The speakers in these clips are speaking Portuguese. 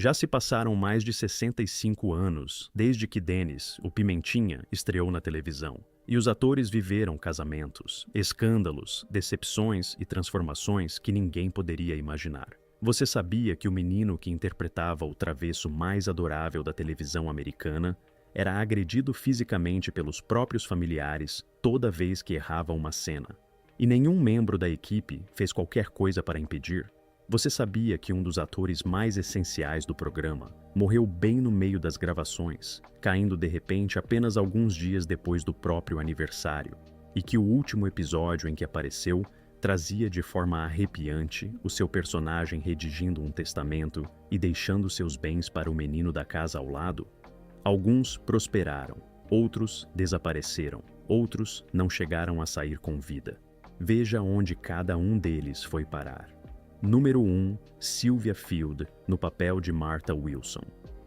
Já se passaram mais de 65 anos desde que Dennis, o Pimentinha, estreou na televisão. E os atores viveram casamentos, escândalos, decepções e transformações que ninguém poderia imaginar. Você sabia que o menino que interpretava o travesso mais adorável da televisão americana era agredido fisicamente pelos próprios familiares toda vez que errava uma cena? E nenhum membro da equipe fez qualquer coisa para impedir? Você sabia que um dos atores mais essenciais do programa morreu bem no meio das gravações, caindo de repente apenas alguns dias depois do próprio aniversário? E que o último episódio em que apareceu trazia de forma arrepiante o seu personagem redigindo um testamento e deixando seus bens para o menino da casa ao lado? Alguns prosperaram, outros desapareceram, outros não chegaram a sair com vida. Veja onde cada um deles foi parar. Número 1. Sylvia Field, no papel de Martha Wilson.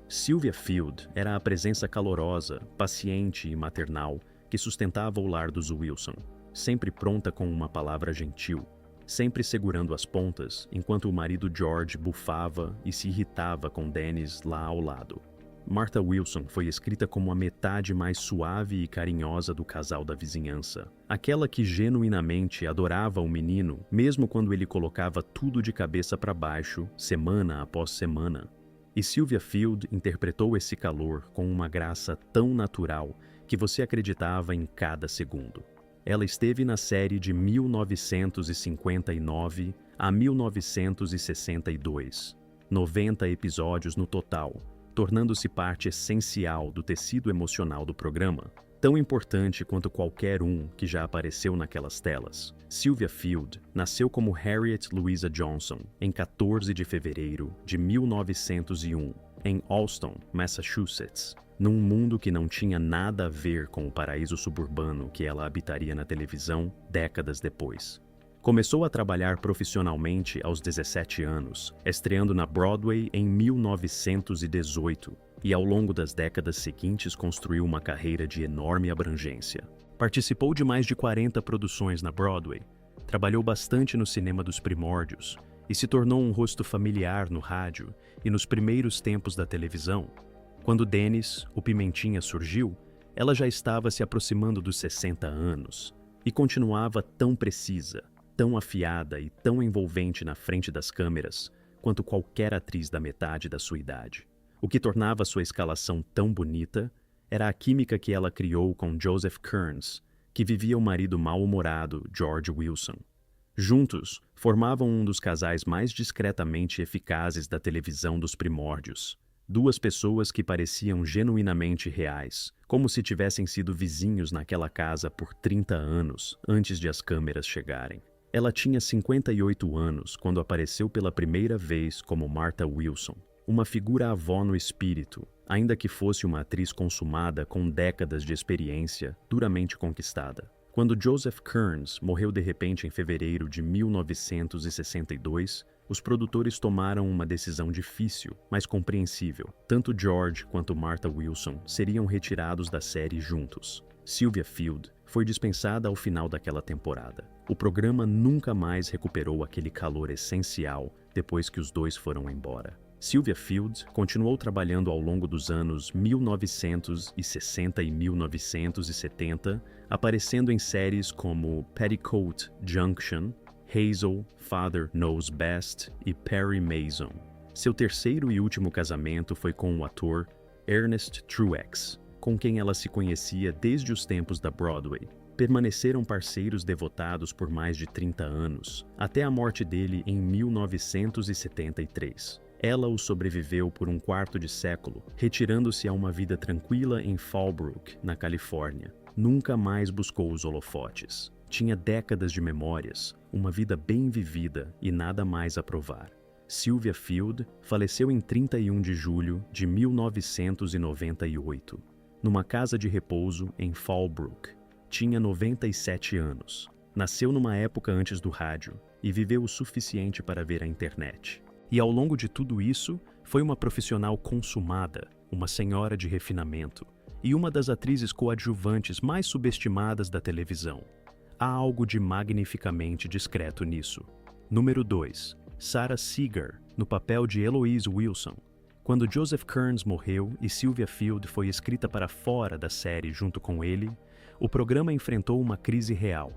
Sylvia Field era a presença calorosa, paciente e maternal que sustentava o lar dos Wilson, sempre pronta com uma palavra gentil, sempre segurando as pontas enquanto o marido George bufava e se irritava com Dennis lá ao lado. Martha Wilson foi escrita como a metade mais suave e carinhosa do casal da vizinhança. Aquela que genuinamente adorava o menino, mesmo quando ele colocava tudo de cabeça para baixo, semana após semana. E Sylvia Field interpretou esse calor com uma graça tão natural que você acreditava em cada segundo. Ela esteve na série de 1959 a 1962, 90 episódios no total, tornando-se parte essencial do tecido emocional do programa, tão importante quanto qualquer um que já apareceu naquelas telas. Sylvia Field nasceu como Harriet Louisa Johnson em 14 de fevereiro de 1901, em Allston, Massachusetts, num mundo que não tinha nada a ver com o paraíso suburbano que ela habitaria na televisão décadas depois. Começou a trabalhar profissionalmente aos 17 anos, estreando na Broadway em 1918, e ao longo das décadas seguintes construiu uma carreira de enorme abrangência. Participou de mais de 40 produções na Broadway, trabalhou bastante no cinema dos primórdios e se tornou um rosto familiar no rádio e nos primeiros tempos da televisão. Quando Dennis, o Pimentinha, surgiu, ela já estava se aproximando dos 60 anos e continuava tão precisa, tão afiada e tão envolvente na frente das câmeras quanto qualquer atriz da metade da sua idade. O que tornava sua escalação tão bonita era a química que ela criou com Joseph Kearns, que vivia o marido mal-humorado George Wilson. Juntos, formavam um dos casais mais discretamente eficazes da televisão dos primórdios. Duas pessoas que pareciam genuinamente reais, como se tivessem sido vizinhos naquela casa por 30 anos antes de as câmeras chegarem. Ela tinha 58 anos quando apareceu pela primeira vez como Martha Wilson, uma figura avó no espírito, ainda que fosse uma atriz consumada com décadas de experiência duramente conquistada. Quando Joseph Kearns morreu de repente em fevereiro de 1962, os produtores tomaram uma decisão difícil, mas compreensível. Tanto George quanto Martha Wilson seriam retirados da série juntos. Sylvia Field foi dispensada ao final daquela temporada. O programa nunca mais recuperou aquele calor essencial depois que os dois foram embora. Sylvia Field continuou trabalhando ao longo dos anos 1960 e 1970, aparecendo em séries como Petticoat Junction, Hazel, Father Knows Best e Perry Mason. Seu terceiro e último casamento foi com o ator Ernest Truex, com quem ela se conhecia desde os tempos da Broadway. Permaneceram parceiros devotados por mais de 30 anos, até a morte dele em 1973. Ela o sobreviveu por um quarto de século, retirando-se a uma vida tranquila em Fallbrook, na Califórnia. Nunca mais buscou os holofotes. Tinha décadas de memórias, uma vida bem vivida e nada mais a provar. Sylvia Field faleceu em 31 de julho de 1998, numa casa de repouso em Fallbrook. Tinha 97 anos. Nasceu numa época antes do rádio e viveu o suficiente para ver a internet. E ao longo de tudo isso, foi uma profissional consumada, uma senhora de refinamento e uma das atrizes coadjuvantes mais subestimadas da televisão. Há algo de magnificamente discreto nisso. Número 2. Sarah Seager, no papel de Eloise Wilson. Quando Joseph Kearns morreu e Sylvia Field foi escrita para fora da série junto com ele, o programa enfrentou uma crise real.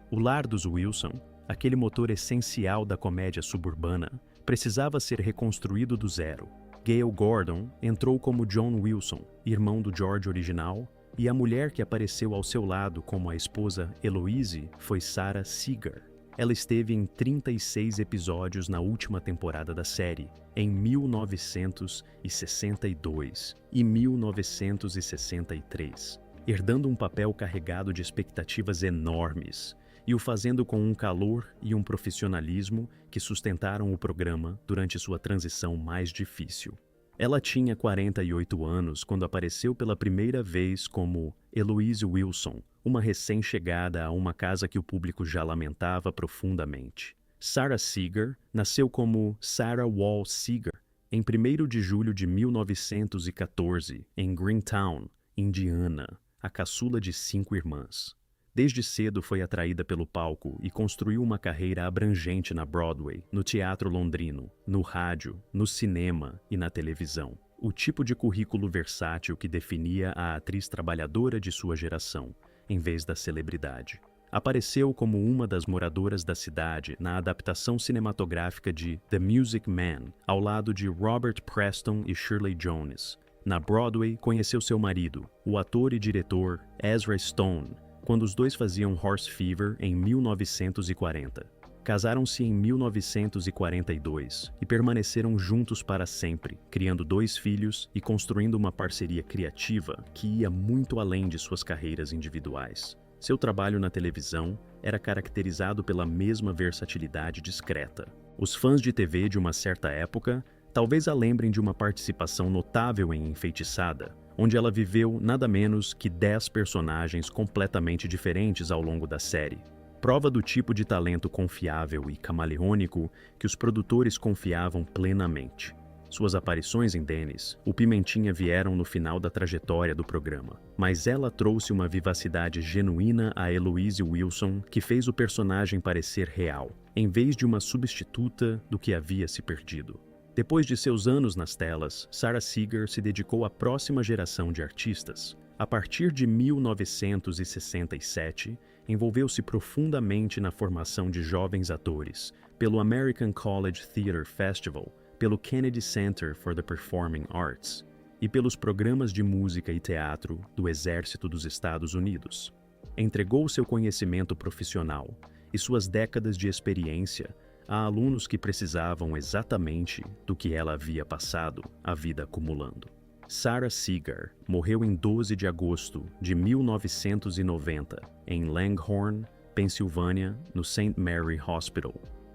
O lar dos Wilson, aquele motor essencial da comédia suburbana, precisava ser reconstruído do zero. Gale Gordon entrou como John Wilson, irmão do George original, e a mulher que apareceu ao seu lado como a esposa Eloise foi Sarah Segar. Ela esteve em 36 episódios na última temporada da série, em 1962 e 1963, herdando um papel carregado de expectativas enormes e o fazendo com um calor e um profissionalismo que sustentaram o programa durante sua transição mais difícil. Ela tinha 48 anos quando apareceu pela primeira vez como Eloise Wilson, uma recém-chegada a uma casa que o público já lamentava profundamente. Sarah Segar nasceu como Sarah Wall Segar em 1º de julho de 1914, em Greentown, Indiana, a caçula de 5 irmãs. Desde cedo foi atraída pelo palco e construiu uma carreira abrangente na Broadway, no teatro londrino, no rádio, no cinema e na televisão. O tipo de currículo versátil que definia a atriz trabalhadora de sua geração, em vez da celebridade. Apareceu como uma das moradoras da cidade na adaptação cinematográfica de The Music Man, ao lado de Robert Preston e Shirley Jones. Na Broadway, conheceu seu marido, o ator e diretor Ezra Stone, quando os dois faziam Horse Fever em 1940. Casaram-se em 1942 e permaneceram juntos para sempre, criando 2 filhos e construindo uma parceria criativa que ia muito além de suas carreiras individuais. Seu trabalho na televisão era caracterizado pela mesma versatilidade discreta. Os fãs de TV de uma certa época talvez a lembrem de uma participação notável em Enfeitiçada, onde ela viveu nada menos que 10 personagens completamente diferentes ao longo da série. Prova do tipo de talento confiável e camaleônico que os produtores confiavam plenamente. Suas aparições em Dennis, o Pimentinha vieram no final da trajetória do programa, mas ela trouxe uma vivacidade genuína a Eloise Wilson que fez o personagem parecer real, em vez de uma substituta do que havia se perdido. Depois de seus anos nas telas, Sarah Segar se dedicou à próxima geração de artistas. A partir de 1967, envolveu-se profundamente na formação de jovens atores, pelo American College Theatre Festival, pelo Kennedy Center for the Performing Arts e pelos programas de música e teatro do Exército dos Estados Unidos. Entregou seu conhecimento profissional e suas décadas de experiência a alunos que precisavam exatamente do que ela havia passado a vida acumulando. Sarah Segar morreu em 12 de agosto de 1990 em Langhorne, Pensilvânia, no St. Mary Hospital.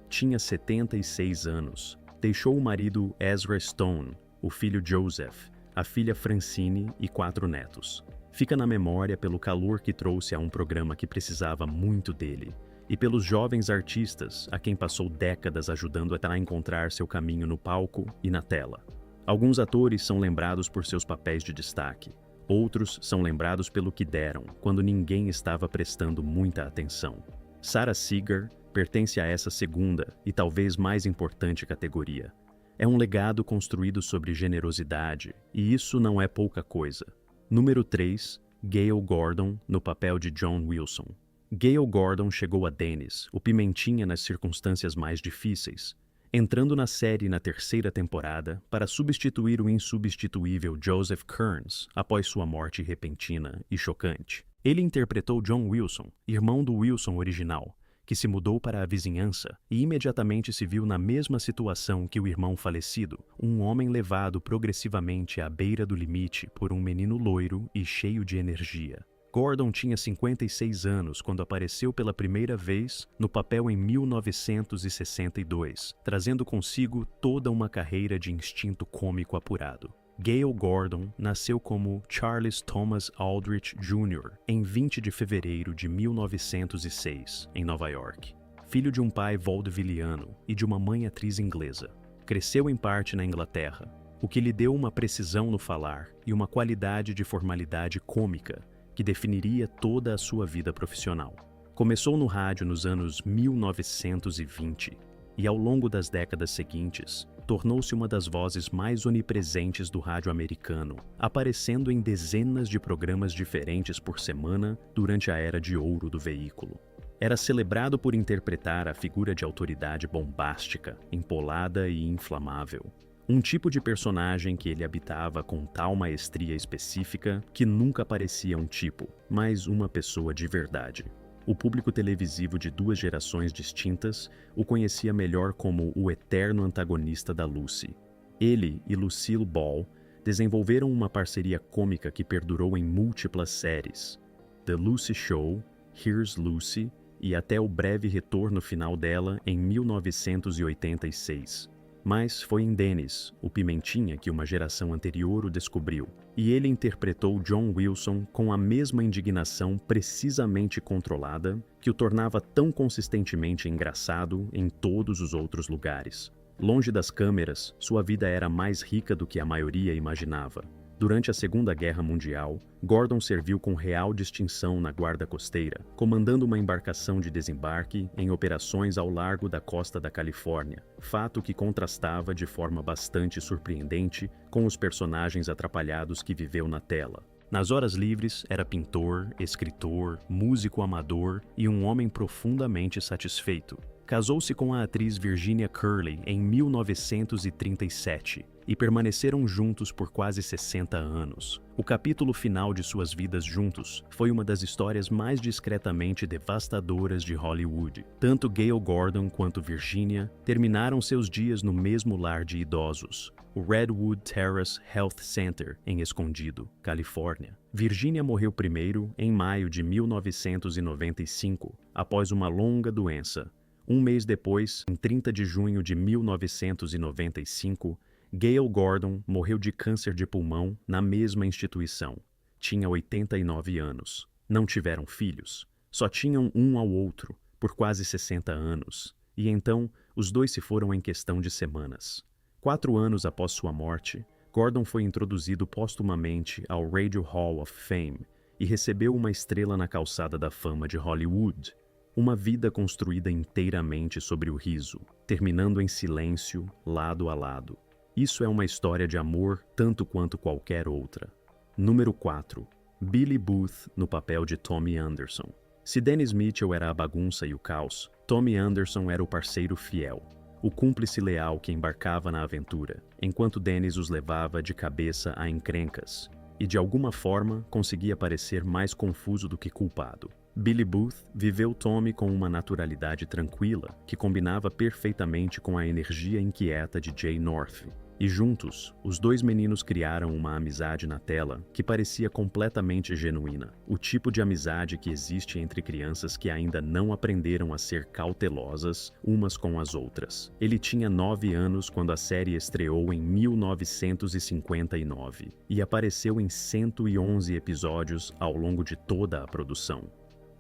Tinha 76 anos. Deixou o marido Ezra Stone, o filho Joseph, a filha Francine e 4 netos. Fica na memória pelo calor que trouxe a um programa que precisava muito dele, e pelos jovens artistas a quem passou décadas ajudando a encontrar seu caminho no palco e na tela. Alguns atores são lembrados por seus papéis de destaque, outros são lembrados pelo que deram quando ninguém estava prestando muita atenção. Sarah Segar pertence a essa segunda e talvez mais importante categoria. É um legado construído sobre generosidade, e isso não é pouca coisa. Número 3, Gale Gordon no papel de John Wilson. Gale Gordon chegou a Dennis, o Pimentinha nas circunstâncias mais difíceis, entrando na série na 3ª temporada para substituir o insubstituível Joseph Kearns após sua morte repentina e chocante. Ele interpretou John Wilson, irmão do Wilson original, que se mudou para a vizinhança e imediatamente se viu na mesma situação que o irmão falecido, um homem levado progressivamente à beira do limite por um menino loiro e cheio de energia. Gordon tinha 56 anos quando apareceu pela primeira vez no papel em 1962, trazendo consigo toda uma carreira de instinto cômico apurado. Gale Gordon nasceu como Charles Thomas Aldrich Jr. em 20 de fevereiro de 1906, em Nova York. Filho de um pai vaudevilliano e de uma mãe atriz inglesa. Cresceu em parte na Inglaterra, o que lhe deu uma precisão no falar e uma qualidade de formalidade cômica que definiria toda a sua vida profissional. Começou no rádio nos anos 1920 e, ao longo das décadas seguintes, tornou-se uma das vozes mais onipresentes do rádio americano, aparecendo em dezenas de programas diferentes por semana durante a era de ouro do veículo. Era celebrado por interpretar a figura de autoridade bombástica, empolada e inflamável. Um tipo de personagem que ele habitava com tal maestria específica que nunca parecia um tipo, mas uma pessoa de verdade. O público televisivo de duas gerações distintas o conhecia melhor como o eterno antagonista da Lucy. Ele e Lucille Ball desenvolveram uma parceria cômica que perdurou em múltiplas séries. The Lucy Show, Here's Lucy e até o breve retorno final dela em 1986. Mas foi em Dennis, o Pimentinha, que uma geração anterior o descobriu, e ele interpretou John Wilson com a mesma indignação precisamente controlada que o tornava tão consistentemente engraçado em todos os outros lugares. Longe das câmeras, sua vida era mais rica do que a maioria imaginava. Durante a Segunda Guerra Mundial, Gordon serviu com real distinção na Guarda Costeira, comandando uma embarcação de desembarque em operações ao largo da costa da Califórnia, fato que contrastava de forma bastante surpreendente com os personagens atrapalhados que viveu na tela. Nas horas livres, era pintor, escritor, músico amador e um homem profundamente satisfeito. Casou-se com a atriz Virginia Curley em 1937 e permaneceram juntos por quase 60 anos. O capítulo final de suas vidas juntos foi uma das histórias mais discretamente devastadoras de Hollywood. Tanto Gale Gordon quanto Virginia terminaram seus dias no mesmo lar de idosos, o Redwood Terrace Health Center, em Escondido, Califórnia. Virginia morreu primeiro em maio de 1995, após uma longa doença. Um mês depois, em 30 de junho de 1995, Gale Gordon morreu de câncer de pulmão na mesma instituição. Tinha 89 anos. Não tiveram filhos. Só tinham um ao outro, por quase 60 anos. E então, os dois se foram em questão de semanas. 4 anos após sua morte, Gordon foi introduzido póstumamente ao Radio Hall of Fame e recebeu uma estrela na calçada da fama de Hollywood. Uma vida construída inteiramente sobre o riso, terminando em silêncio, lado a lado. Isso é uma história de amor tanto quanto qualquer outra. Número 4. Billy Booth no papel de Tommy Anderson. Se Dennis Mitchell era a bagunça e o caos, Tommy Anderson era o parceiro fiel, o cúmplice leal que embarcava na aventura, enquanto Dennis os levava de cabeça a encrencas, e de alguma forma conseguia parecer mais confuso do que culpado. Billy Booth viveu Tommy com uma naturalidade tranquila que combinava perfeitamente com a energia inquieta de Jay North. E juntos, os dois meninos criaram uma amizade na tela que parecia completamente genuína. O tipo de amizade que existe entre crianças que ainda não aprenderam a ser cautelosas umas com as outras. Ele tinha 9 anos quando a série estreou em 1959 e apareceu em 111 episódios ao longo de toda a produção.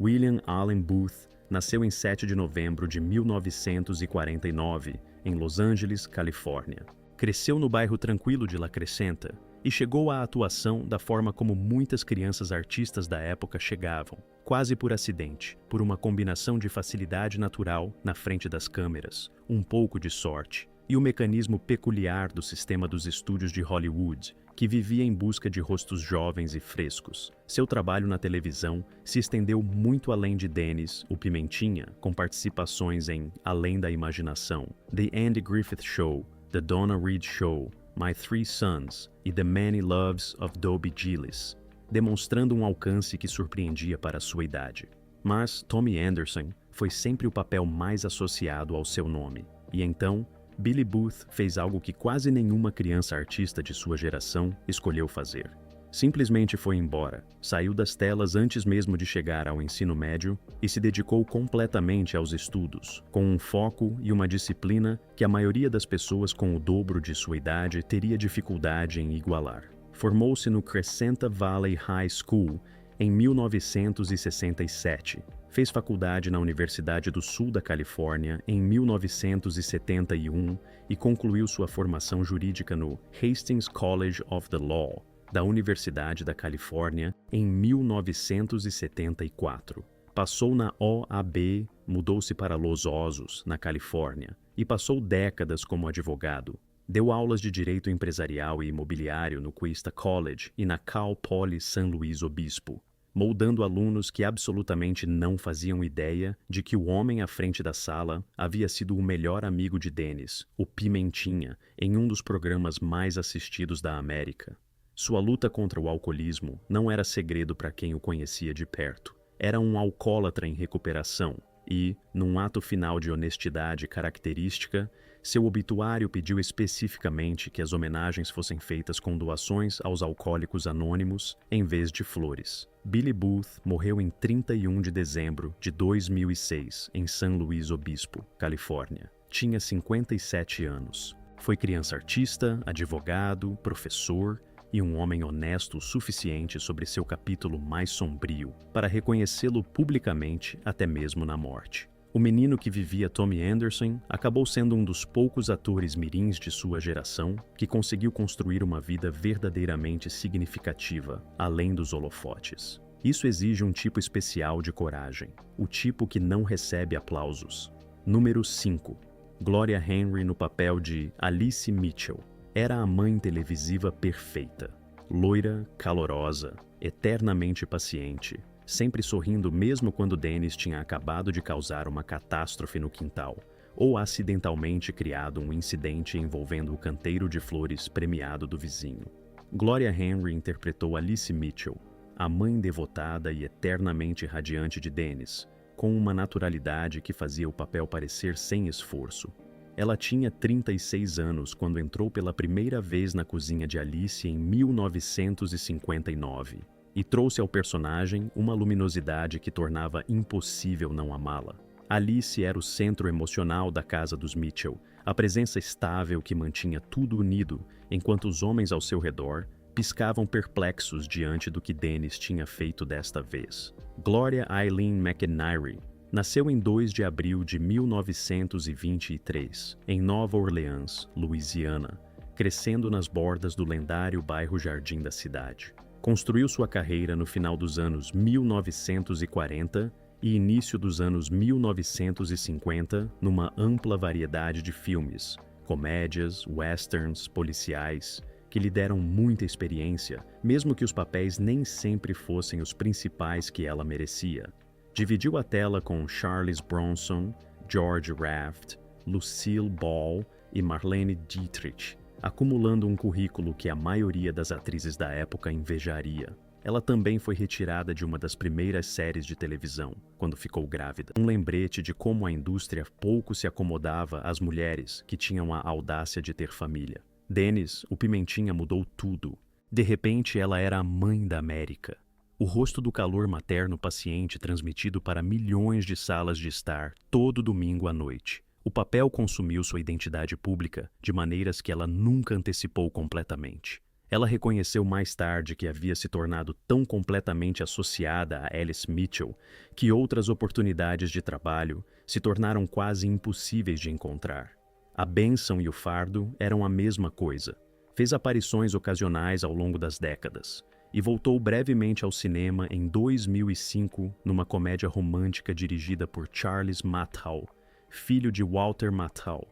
William Allen Booth nasceu em 7 de novembro de 1949, em Los Angeles, Califórnia. Cresceu no bairro tranquilo de La Crescenta e chegou à atuação da forma como muitas crianças artistas da época chegavam, quase por acidente, por uma combinação de facilidade natural na frente das câmeras, um pouco de sorte e o mecanismo peculiar do sistema dos estúdios de Hollywood, que vivia em busca de rostos jovens e frescos. Seu trabalho na televisão se estendeu muito além de Dennis, o Pimentinha, com participações em Além da Imaginação, The Andy Griffith Show, The Donna Reed Show, My Three Sons e The Many Loves of Dobie Gillis, demonstrando um alcance que surpreendia para sua idade. Mas Tommy Anderson foi sempre o papel mais associado ao seu nome, e então Billy Booth fez algo que quase nenhuma criança artista de sua geração escolheu fazer. Simplesmente foi embora, saiu das telas antes mesmo de chegar ao ensino médio e se dedicou completamente aos estudos, com um foco e uma disciplina que a maioria das pessoas com o dobro de sua idade teria dificuldade em igualar. Formou-se no Crescenta Valley High School em 1967. Fez faculdade na Universidade do Sul da Califórnia em 1971 e concluiu sua formação jurídica no Hastings College of the Law, da Universidade da Califórnia, em 1974. Passou na OAB, mudou-se para Los Osos, na Califórnia, e passou décadas como advogado. Deu aulas de direito empresarial e imobiliário no Cuesta College e na Cal Poly San Luis Obispo, moldando alunos que absolutamente não faziam ideia de que o homem à frente da sala havia sido o melhor amigo de Dennis, o Pimentinha, em um dos programas mais assistidos da América. Sua luta contra o alcoolismo não era segredo para quem o conhecia de perto. Era um alcoólatra em recuperação e, num ato final de honestidade característica, seu obituário pediu especificamente que as homenagens fossem feitas com doações aos alcoólicos anônimos em vez de flores. Billy Booth morreu em 31 de dezembro de 2006 em San Luis Obispo, Califórnia. Tinha 57 anos. Foi criança artista, advogado, professor e um homem honesto o suficiente sobre seu capítulo mais sombrio para reconhecê-lo publicamente até mesmo na morte. O menino que vivia Tommy Anderson acabou sendo um dos poucos atores mirins de sua geração que conseguiu construir uma vida verdadeiramente significativa, além dos holofotes. Isso exige um tipo especial de coragem, o tipo que não recebe aplausos. Número 5. Gloria Henry no papel de Alice Mitchell. Era a mãe televisiva perfeita. Loira, calorosa, eternamente paciente, sempre sorrindo mesmo quando Dennis tinha acabado de causar uma catástrofe no quintal, ou acidentalmente criado um incidente envolvendo o canteiro de flores premiado do vizinho. Gloria Henry interpretou Alice Mitchell, a mãe devotada e eternamente radiante de Dennis, com uma naturalidade que fazia o papel parecer sem esforço. Ela tinha 36 anos quando entrou pela primeira vez na cozinha de Alice em 1959 e trouxe ao personagem uma luminosidade que tornava impossível não amá-la. Alice era o centro emocional da casa dos Mitchell, a presença estável que mantinha tudo unido, enquanto os homens ao seu redor piscavam perplexos diante do que Dennis tinha feito desta vez. Gloria Eileen McInerney nasceu em 2 de abril de 1923, em Nova Orleans, Louisiana, crescendo nas bordas do lendário bairro Jardim da cidade. Construiu sua carreira no final dos anos 1940 e início dos anos 1950 numa ampla variedade de filmes, comédias, westerns, policiais, que lhe deram muita experiência, mesmo que os papéis nem sempre fossem os principais que ela merecia. Dividiu a tela com Charles Bronson, George Raft, Lucille Ball e Marlene Dietrich, acumulando um currículo que a maioria das atrizes da época invejaria. Ela também foi retirada de uma das primeiras séries de televisão, quando ficou grávida. Um lembrete de como a indústria pouco se acomodava às mulheres que tinham a audácia de ter família. Dennis, o Pimentinha, mudou tudo. De repente, ela era a mãe da América. O rosto do calor materno paciente transmitido para milhões de salas de estar todo domingo à noite. O papel consumiu sua identidade pública de maneiras que ela nunca antecipou completamente. Ela reconheceu mais tarde que havia se tornado tão completamente associada a Alice Mitchell que outras oportunidades de trabalho se tornaram quase impossíveis de encontrar. A bênção e o fardo eram a mesma coisa. Fez aparições ocasionais ao longo das décadas e voltou brevemente ao cinema em 2005 numa comédia romântica dirigida por Charles Matthau, filho de Walter Matthau.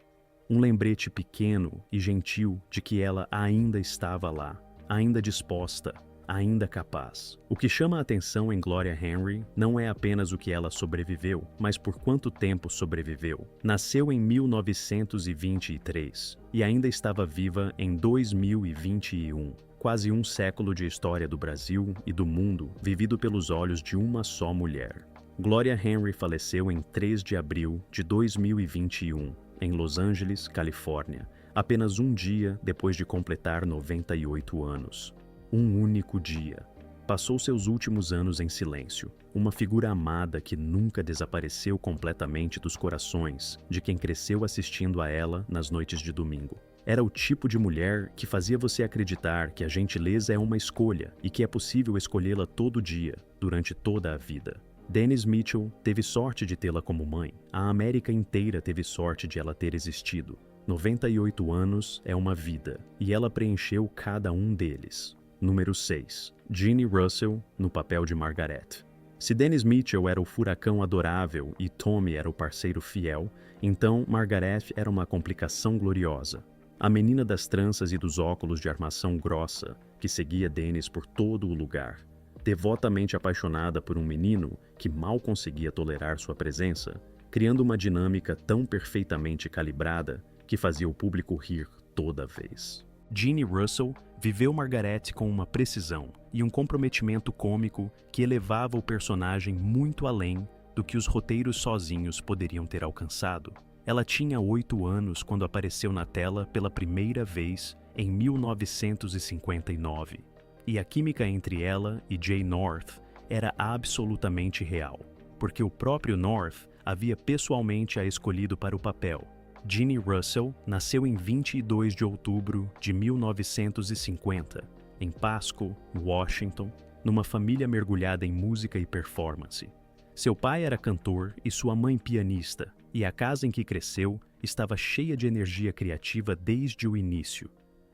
Um lembrete pequeno e gentil de que ela ainda estava lá, ainda disposta, ainda capaz. O que chama a atenção em Gloria Henry não é apenas o que ela sobreviveu, mas por quanto tempo sobreviveu. Nasceu em 1923 e ainda estava viva em 2021. Quase um século de história do Brasil e do mundo vivido pelos olhos de uma só mulher. Gloria Henry faleceu em 3 de abril de 2021, em Los Angeles, Califórnia, apenas um dia depois de completar 98 anos. Um único dia. Passou seus últimos anos em silêncio, uma figura amada que nunca desapareceu completamente dos corações de quem cresceu assistindo a ela nas noites de domingo. Era o tipo de mulher que fazia você acreditar que a gentileza é uma escolha e que é possível escolhê-la todo dia, durante toda a vida. Dennis Mitchell teve sorte de tê-la como mãe. A América inteira teve sorte de ela ter existido. 98 anos é uma vida, e ela preencheu cada um deles. Número 6. Jeannie Russell, no papel de Margaret. Se Dennis Mitchell era o furacão adorável e Tommy era o parceiro fiel, então Margaret era uma complicação gloriosa. A menina das tranças e dos óculos de armação grossa, que seguia Dennis por todo o lugar, devotamente apaixonada por um menino que mal conseguia tolerar sua presença, criando uma dinâmica tão perfeitamente calibrada que fazia o público rir toda vez. Jeannie Russell viveu Margaret com uma precisão e um comprometimento cômico que elevava o personagem muito além do que os roteiros sozinhos poderiam ter alcançado. Ela tinha 8 anos quando apareceu na tela pela primeira vez em 1959, e a química entre ela e Jay North era absolutamente real, porque o próprio North havia pessoalmente a escolhido para o papel. Jeannie Russell nasceu em 22 de outubro de 1950, em Pasco, Washington, numa família mergulhada em música e performance. Seu pai era cantor e sua mãe pianista, e a casa em que cresceu estava cheia de energia criativa desde o início.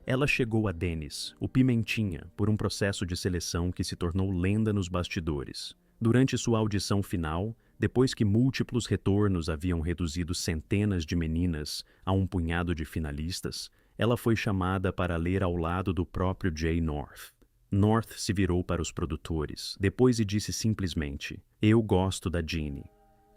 Ela chegou a Dennis, o Pimentinha, por um processo de seleção que se tornou lenda nos bastidores. Durante sua audição final, depois que múltiplos retornos haviam reduzido centenas de meninas a um punhado de finalistas, ela foi chamada para ler ao lado do próprio Jay North. North se virou para os produtores, depois e disse simplesmente: "Eu gosto da Jeannie."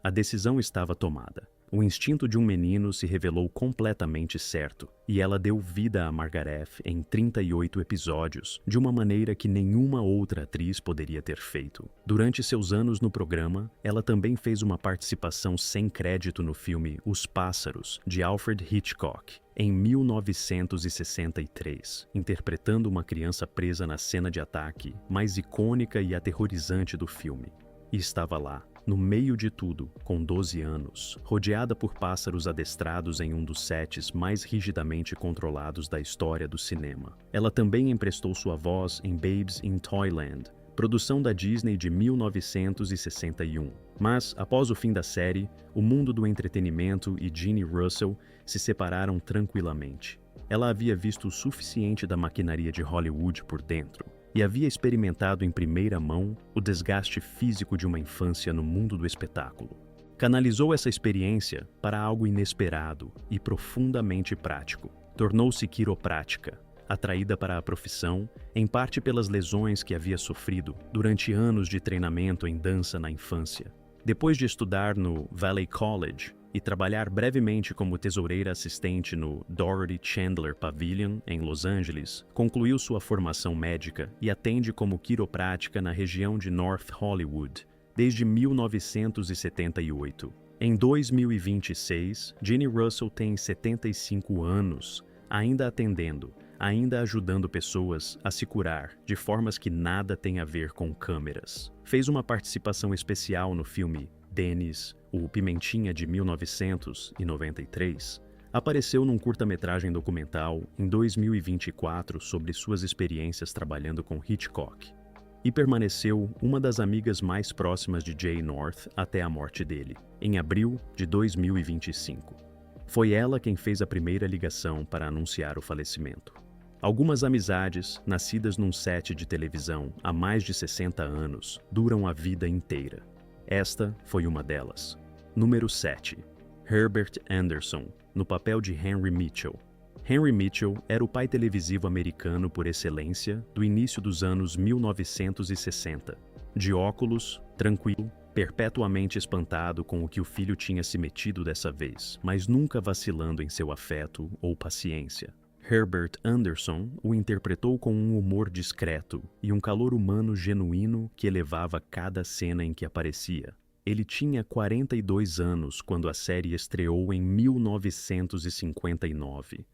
A decisão estava tomada. O instinto de um menino se revelou completamente certo, e ela deu vida a Margaret em 38 episódios, de uma maneira que nenhuma outra atriz poderia ter feito. Durante seus anos no programa, ela também fez uma participação sem crédito no filme Os Pássaros, de Alfred Hitchcock, em 1963, interpretando uma criança presa na cena de ataque mais icônica e aterrorizante do filme. E estava lá, no meio de tudo, com 12 anos, rodeada por pássaros adestrados em um dos sets mais rigidamente controlados da história do cinema. Ela também emprestou sua voz em Babes in Toyland, produção da Disney de 1961. Mas, após o fim da série, o mundo do entretenimento e Jeannie Russell se separaram tranquilamente. Ela havia visto o suficiente da maquinaria de Hollywood por dentro, e havia experimentado em primeira mão o desgaste físico de uma infância no mundo do espetáculo. Canalizou essa experiência para algo inesperado e profundamente prático. Tornou-se quiroprática, atraída para a profissão, em parte pelas lesões que havia sofrido durante anos de treinamento em dança na infância. Depois de estudar no Valley College e trabalhar brevemente como tesoureira assistente no Dorothy Chandler Pavilion, em Los Angeles, concluiu sua formação médica e atende como quiroprática na região de North Hollywood desde 1978. Em 2026, Jeannie Russell tem 75 anos, ainda atendendo, ainda ajudando pessoas a se curar de formas que nada têm a ver com câmeras. Fez uma participação especial no filme Dennis, o Pimentinha de 1993, apareceu num curta-metragem documental em 2024 sobre suas experiências trabalhando com Hitchcock, e permaneceu uma das amigas mais próximas de Jay North até a morte dele, em abril de 2025. Foi ela quem fez a primeira ligação para anunciar o falecimento. Algumas amizades, nascidas num set de televisão há mais de 60 anos, duram a vida inteira. Esta foi uma delas. Número 7. Herbert Anderson, no papel de Henry Mitchell. Henry Mitchell era o pai televisivo americano por excelência do início dos anos 1960. De óculos, tranquilo, perpetuamente espantado com o que o filho tinha se metido dessa vez, mas nunca vacilando em seu afeto ou paciência. Herbert Anderson o interpretou com um humor discreto e um calor humano genuíno que elevava cada cena em que aparecia. Ele tinha 42 anos quando a série estreou em 1959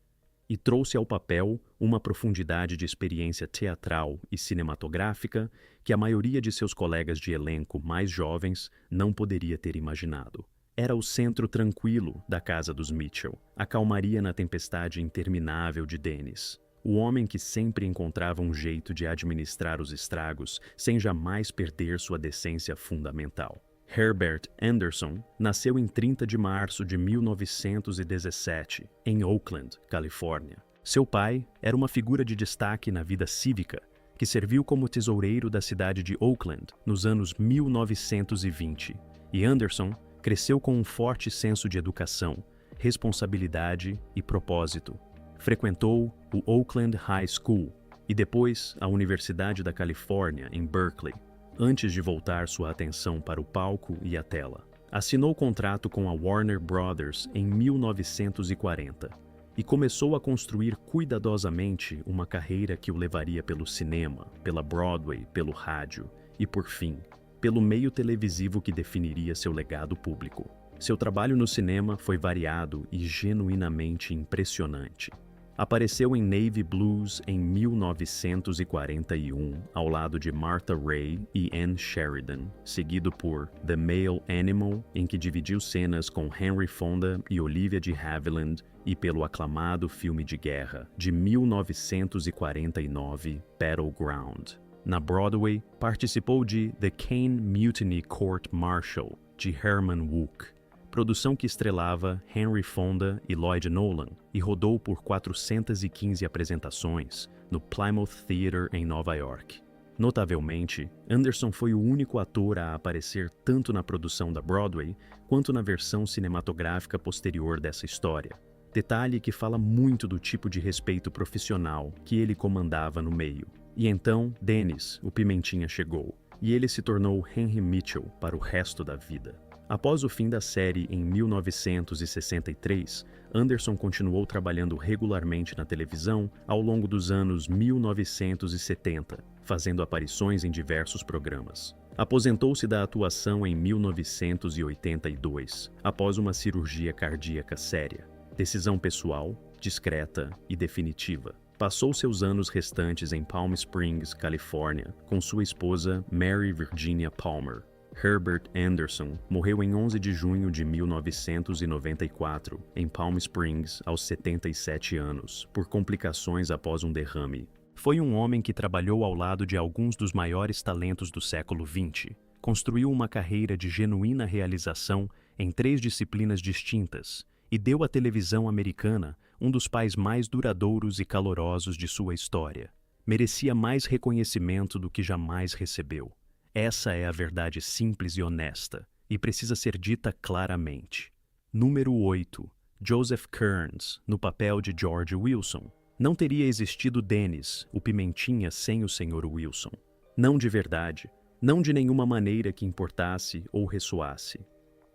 e trouxe ao papel uma profundidade de experiência teatral e cinematográfica que a maioria de seus colegas de elenco mais jovens não poderia ter imaginado. Era o centro tranquilo da casa dos Mitchell, a calmaria na tempestade interminável de Dennis. O homem que sempre encontrava um jeito de administrar os estragos sem jamais perder sua decência fundamental. Herbert Anderson nasceu em 30 de março de 1917, em Oakland, Califórnia. Seu pai era uma figura de destaque na vida cívica, que serviu como tesoureiro da cidade de Oakland nos anos 1920, e Anderson cresceu com um forte senso de educação, responsabilidade e propósito. Frequentou o Oakland High School e depois a Universidade da Califórnia, em Berkeley, antes de voltar sua atenção para o palco e a tela. Assinou contrato com a Warner Brothers em 1940 e começou a construir cuidadosamente uma carreira que o levaria pelo cinema, pela Broadway, pelo rádio e, por fim, pelo meio televisivo que definiria seu legado público. Seu trabalho no cinema foi variado e genuinamente impressionante. Apareceu em Navy Blues em 1941, ao lado de Martha Raye e Ann Sheridan, seguido por The Male Animal, em que dividiu cenas com Henry Fonda e Olivia de Havilland, e pelo aclamado filme de guerra de 1949, Battleground. Na Broadway, participou de The Caine Mutiny Court Martial, de Herman Wouk, produção que estrelava Henry Fonda e Lloyd Nolan, e rodou por 415 apresentações no Plymouth Theatre em Nova York. Notavelmente, Anderson foi o único ator a aparecer tanto na produção da Broadway quanto na versão cinematográfica posterior dessa história. Detalhe que fala muito do tipo de respeito profissional que ele comandava no meio. E então, Dennis, o Pimentinha, chegou, e ele se tornou Henry Mitchell para o resto da vida. Após o fim da série em 1963, Anderson continuou trabalhando regularmente na televisão ao longo dos anos 1970, fazendo aparições em diversos programas. Aposentou-se da atuação em 1982, após uma cirurgia cardíaca séria. Decisão pessoal, discreta e definitiva. Passou seus anos restantes em Palm Springs, Califórnia, com sua esposa Mary Virginia Palmer. Herbert Anderson morreu em 11 de junho de 1994, em Palm Springs, aos 77 anos, por complicações após um derrame. Foi um homem que trabalhou ao lado de alguns dos maiores talentos do século XX. Construiu uma carreira de genuína realização em 3 disciplinas distintas e deu à televisão americana um dos pais mais duradouros e calorosos de sua história. Merecia mais reconhecimento do que jamais recebeu. Essa é a verdade simples e honesta, e precisa ser dita claramente. Número 8. Joseph Kearns, no papel de George Wilson. Não teria existido Dennis, o Pimentinha, sem o Sr. Wilson. Não de verdade, não de nenhuma maneira que importasse ou ressoasse.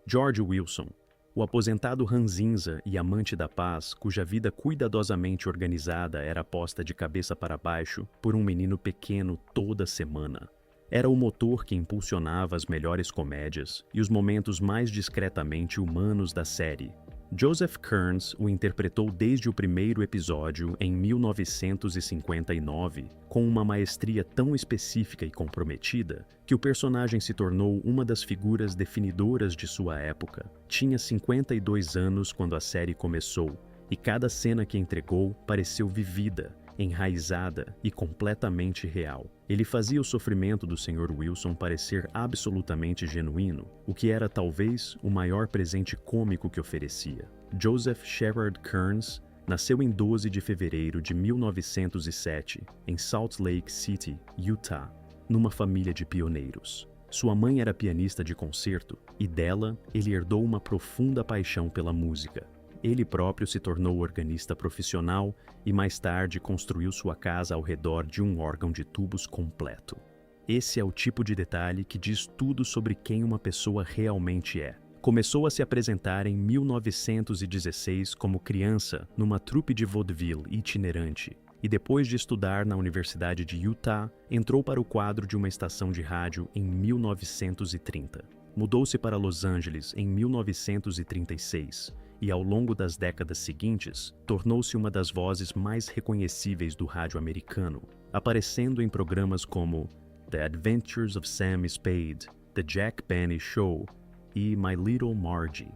George Wilson, o aposentado ranzinza e amante da paz, cuja vida cuidadosamente organizada era posta de cabeça para baixo por um menino pequeno toda semana. Era o motor que impulsionava as melhores comédias e os momentos mais discretamente humanos da série. Joseph Kearns o interpretou desde o primeiro episódio em 1959, com uma maestria tão específica e comprometida que o personagem se tornou uma das figuras definidoras de sua época. Tinha 52 anos quando a série começou, e cada cena que entregou pareceu vivida, enraizada e completamente real. Ele fazia o sofrimento do Sr. Wilson parecer absolutamente genuíno, o que era talvez o maior presente cômico que oferecia. Joseph Sherard Kearns nasceu em 12 de fevereiro de 1907, em Salt Lake City, Utah, numa família de pioneiros. Sua mãe era pianista de concerto e dela ele herdou uma profunda paixão pela música. Ele próprio se tornou organista profissional e mais tarde construiu sua casa ao redor de um órgão de tubos completo. Esse é o tipo de detalhe que diz tudo sobre quem uma pessoa realmente é. Começou a se apresentar em 1916 como criança numa trupe de vaudeville itinerante e depois de estudar na Universidade de Utah, entrou para o quadro de uma estação de rádio em 1930. Mudou-se para Los Angeles em 1936 e, ao longo das décadas seguintes, tornou-se uma das vozes mais reconhecíveis do rádio americano, aparecendo em programas como The Adventures of Sam Spade, The Jack Benny Show e My Little Margie.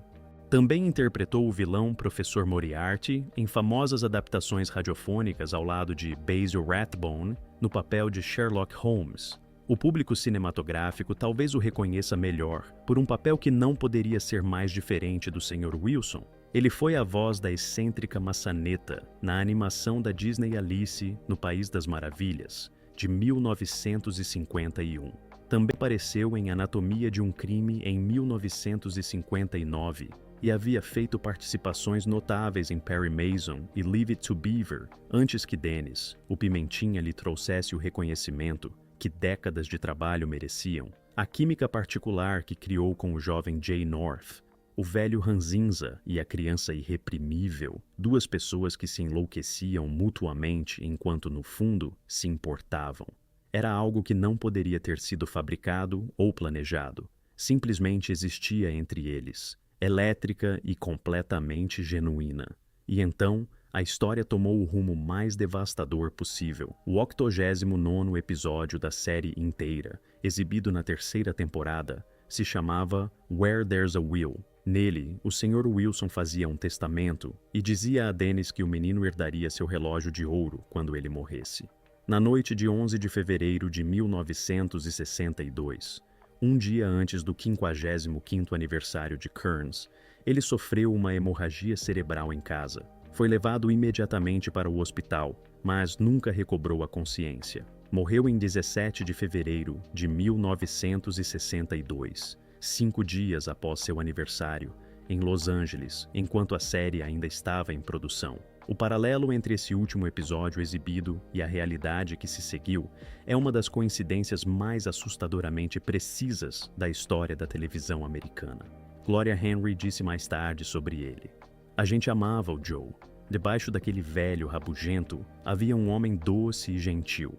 Também interpretou o vilão Professor Moriarty em famosas adaptações radiofônicas ao lado de Basil Rathbone no papel de Sherlock Holmes. O público cinematográfico talvez o reconheça melhor por um papel que não poderia ser mais diferente do Sr. Wilson. Ele foi a voz da excêntrica maçaneta na animação da Disney Alice no País das Maravilhas, de 1951. Também apareceu em Anatomia de um Crime em 1959 e havia feito participações notáveis em Perry Mason e Leave It to Beaver antes que Dennis, o Pimentinha, lhe trouxesse o reconhecimento que décadas de trabalho mereciam. A química particular que criou com o jovem Jay North, o velho ranzinza e a criança irreprimível, duas pessoas que se enlouqueciam mutuamente enquanto no fundo se importavam. Era algo que não poderia ter sido fabricado ou planejado. Simplesmente existia entre eles, elétrica e completamente genuína. E então, a história tomou o rumo mais devastador possível. O 89º episódio da série inteira, exibido na 3ª temporada, se chamava Where There's a Will. Nele, o Sr. Wilson fazia um testamento e dizia a Dennis que o menino herdaria seu relógio de ouro quando ele morresse. Na noite de 11 de fevereiro de 1962, um dia antes do 55º aniversário de Kearns, ele sofreu uma hemorragia cerebral em casa. Foi levado imediatamente para o hospital, mas nunca recobrou a consciência. Morreu em 17 de fevereiro de 1962, 5 dias após seu aniversário, em Los Angeles, enquanto a série ainda estava em produção. O paralelo entre esse último episódio exibido e a realidade que se seguiu é uma das coincidências mais assustadoramente precisas da história da televisão americana. Gloria Henry disse mais tarde sobre ele: "A gente amava o Joe. Debaixo daquele velho rabugento havia um homem doce e gentil.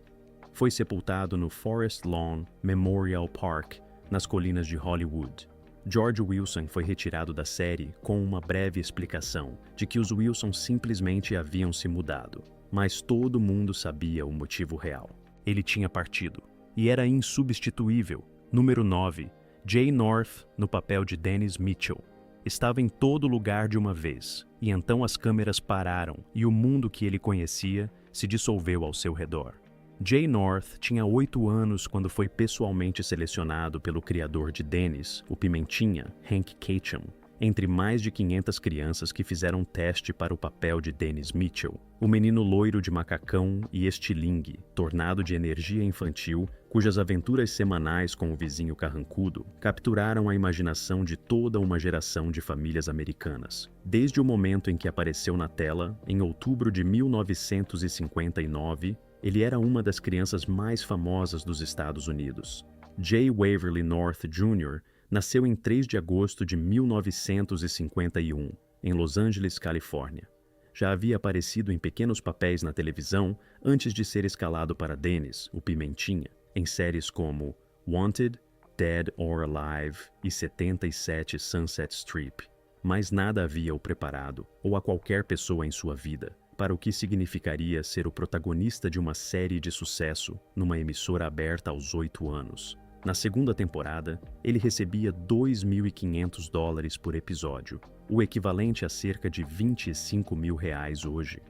Foi sepultado no Forest Lawn Memorial Park, nas colinas de Hollywood." George Wilson foi retirado da série com uma breve explicação de que os Wilson simplesmente haviam se mudado. Mas todo mundo sabia o motivo real. Ele tinha partido. E era insubstituível. Número 9. Jay North, no papel de Dennis Mitchell. Estava em todo lugar de uma vez, e então as câmeras pararam e o mundo que ele conhecia se dissolveu ao seu redor. Jay North tinha 8 anos quando foi pessoalmente selecionado pelo criador de Dennis, o Pimentinha, Hank Ketchum, entre mais de 500 crianças que fizeram teste para o papel de Dennis Mitchell, o menino loiro de macacão e estilingue, tornado de energia infantil, cujas aventuras semanais com o vizinho carrancudo capturaram a imaginação de toda uma geração de famílias americanas. Desde o momento em que apareceu na tela, em outubro de 1959, ele era uma das crianças mais famosas dos Estados Unidos. Jay Waverly North Jr. nasceu em 3 de agosto de 1951, em Los Angeles, Califórnia. Já havia aparecido em pequenos papéis na televisão antes de ser escalado para Dennis, o Pimentinha, em séries como Wanted, Dead or Alive e 77 Sunset Strip. Mas nada havia o preparado, ou a qualquer pessoa em sua vida, para o que significaria ser o protagonista de uma série de sucesso numa emissora aberta aos 8 anos. Na 2ª temporada, ele recebia $2.500 por episódio, o equivalente a cerca de R$25 mil hoje.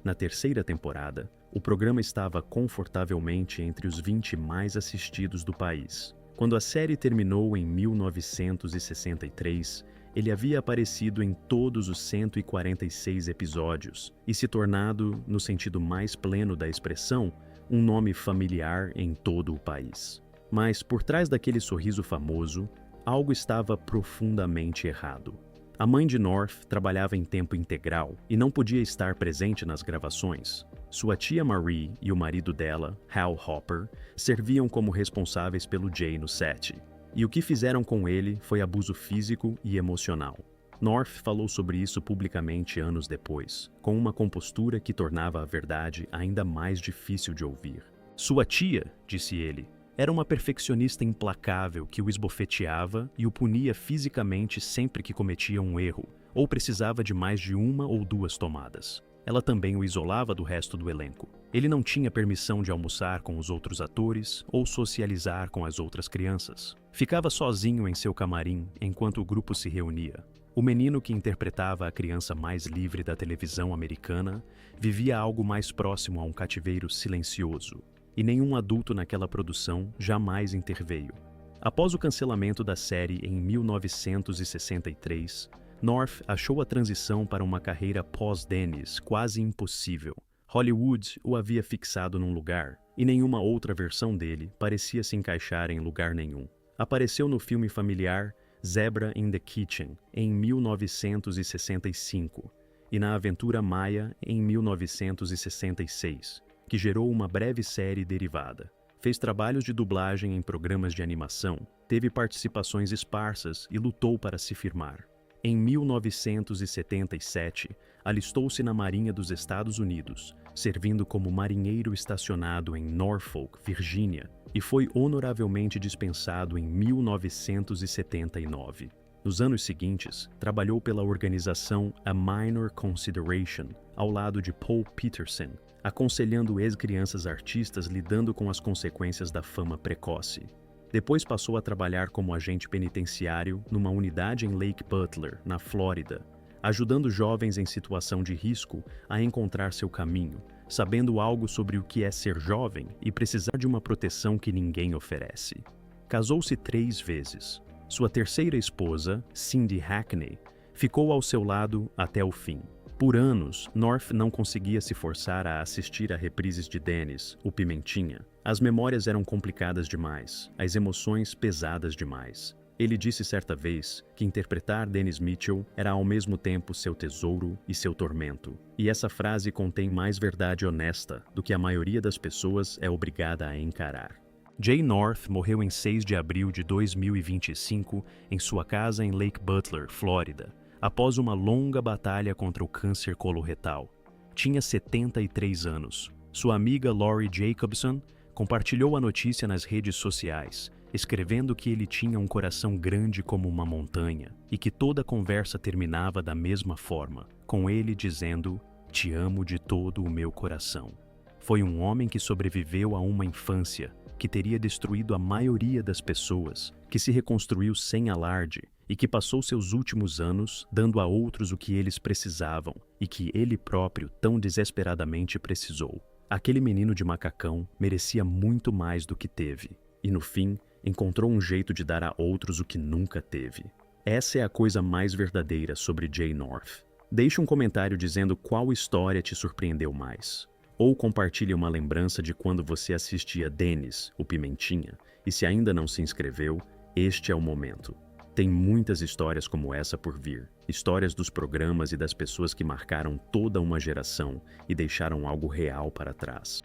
Na 3ª temporada, o programa estava confortavelmente entre os 20 mais assistidos do país. Quando a série terminou em 1963, ele havia aparecido em todos os 146 episódios e se tornado, no sentido mais pleno da expressão, um nome familiar em todo o país. Mas por trás daquele sorriso famoso, algo estava profundamente errado. A mãe de North trabalhava em tempo integral e não podia estar presente nas gravações. Sua tia Marie e o marido dela, Hal Hopper, serviam como responsáveis pelo Jay no set. E o que fizeram com ele foi abuso físico e emocional. North falou sobre isso publicamente anos depois, com uma compostura que tornava a verdade ainda mais difícil de ouvir. Sua tia, disse ele, era uma perfeccionista implacável que o esbofeteava e o punia fisicamente sempre que cometia um erro, ou precisava de mais de 1 ou 2 tomadas. Ela também o isolava do resto do elenco. Ele não tinha permissão de almoçar com os outros atores ou socializar com as outras crianças. Ficava sozinho em seu camarim enquanto o grupo se reunia. O menino que interpretava a criança mais livre da televisão americana vivia algo mais próximo a um cativeiro silencioso, e nenhum adulto naquela produção jamais interveio. Após o cancelamento da série em 1963, North achou a transição para uma carreira pós-Dennis quase impossível. Hollywood o havia fixado num lugar, e nenhuma outra versão dele parecia se encaixar em lugar nenhum. Apareceu no filme familiar Zebra in the Kitchen, em 1965, e na aventura Maya, em 1966, que gerou uma breve série derivada. Fez trabalhos de dublagem em programas de animação, teve participações esparsas e lutou para se firmar. Em 1977, alistou-se na Marinha dos Estados Unidos, servindo como marinheiro estacionado em Norfolk, Virgínia, e foi honoravelmente dispensado em 1979. Nos anos seguintes, trabalhou pela organização A Minor Consideration, ao lado de Paul Peterson, aconselhando ex-crianças artistas lidando com as consequências da fama precoce. Depois passou a trabalhar como agente penitenciário numa unidade em Lake Butler, na Flórida, ajudando jovens em situação de risco a encontrar seu caminho, sabendo algo sobre o que é ser jovem e precisar de uma proteção que ninguém oferece. Casou-se 3 vezes. Sua terceira esposa, Cindy Hackney, ficou ao seu lado até o fim. Por anos, North não conseguia se forçar a assistir a reprises de Dennis, o Pimentinha. As memórias eram complicadas demais, as emoções pesadas demais. Ele disse certa vez que interpretar Dennis Mitchell era ao mesmo tempo seu tesouro e seu tormento. E essa frase contém mais verdade honesta do que a maioria das pessoas é obrigada a encarar. Jay North morreu em 6 de abril de 2025 em sua casa em Lake Butler, Flórida, após uma longa batalha contra o câncer coloretal. Tinha 73 anos. Sua amiga Lori Jacobson compartilhou a notícia nas redes sociais, escrevendo que ele tinha um coração grande como uma montanha e que toda a conversa terminava da mesma forma, com ele dizendo: "Te amo de todo o meu coração." Foi um homem que sobreviveu a uma infância que teria destruído a maioria das pessoas, que se reconstruiu sem alarde e que passou seus últimos anos dando a outros o que eles precisavam e que ele próprio tão desesperadamente precisou. Aquele menino de macacão merecia muito mais do que teve, e no fim, encontrou um jeito de dar a outros o que nunca teve. Essa é a coisa mais verdadeira sobre Jay North. Deixe um comentário dizendo qual história te surpreendeu mais. Ou compartilhe uma lembrança de quando você assistia Dennis, o Pimentinha, e se ainda não se inscreveu, este é o momento. Tem muitas histórias como essa por vir, histórias dos programas e das pessoas que marcaram toda uma geração e deixaram algo real para trás.